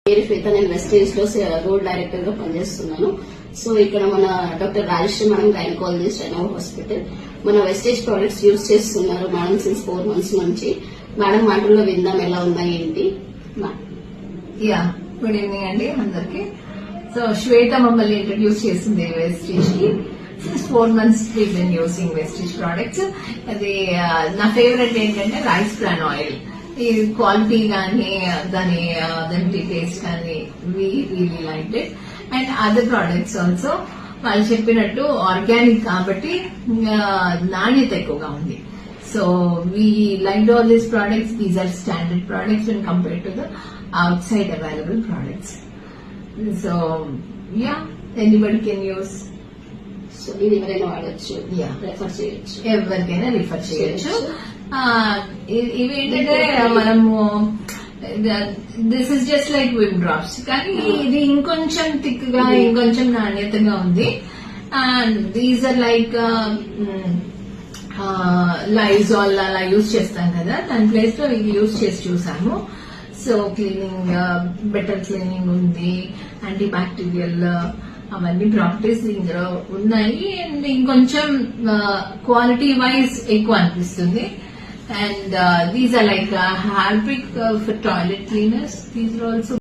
పేరు శ్వేత, నేను వెస్టేజ్ లో రోడ్ డైరెక్టర్ గా పనిచేస్తున్నాను. సో ఇక్కడ మన డాక్టర్ రాజశ్రీ మేడం గైనకాలజిస్ట్ అయిన హాస్పిటల్ మన వెస్టేజ్ ప్రొడక్ట్స్ యూజ్ చేస్తున్నారు మేడం సిన్స్ 4 months నుంచి. మేడం మాటల్లో విందాం ఎలా ఉన్నాయి ఏంటి. గుడ్ ఈవినింగ్ అండి అందరికి. సో శ్వేత మమ్మల్ని ఇంట్రడ్యూస్ చేసింది వెస్టేజ్ కి. Since 4 months been using Vestige products. అది నా ఫేవరెట్ ఏంటంటే రైస్ బ్రాన్ ఆయిల్. ఈ క్వాలిటీ కానీ దాని టేస్ట్ కానీ really like it. And other products also వాళ్ళు చెప్పినట్టు ఆర్గానిక్ కాబట్టి నాణ్యత ఎక్కువగా ఉంది. So we like all these products. These are standard products when compare to the outside available products. So anybody can use. So ఇది ఎవరైనా వాడచ్చు, refer చేయొచ్చు, ఎవరికైనా రిఫర్ చేయొచ్చు. ఇవేంటంటే మనము this is just like Vim drops, కానీ ఇది ఇంకొంచెం థిక్ గా ఇంకొంచెం నాణ్యతగా ఉంది. And these are like Lizol అలా యూజ్ చేస్తాం కదా, దాని ప్లేస్ లో ఇది యూజ్ చేసి చూసాము. సో క్లీనింగ్, బెటర్ క్లీనింగ్ ఉంది, యాంటీ బ్యాక్టీరియల్ అవన్నీ ప్రాపర్టీస్ ఇందులో ఉన్నాయి. అండ్ ఇంకొంచెం క్వాలిటీ వైజ్ ఎక్కువ అనిపిస్తుంది. And these are like Harpic for toilet cleaners. These are also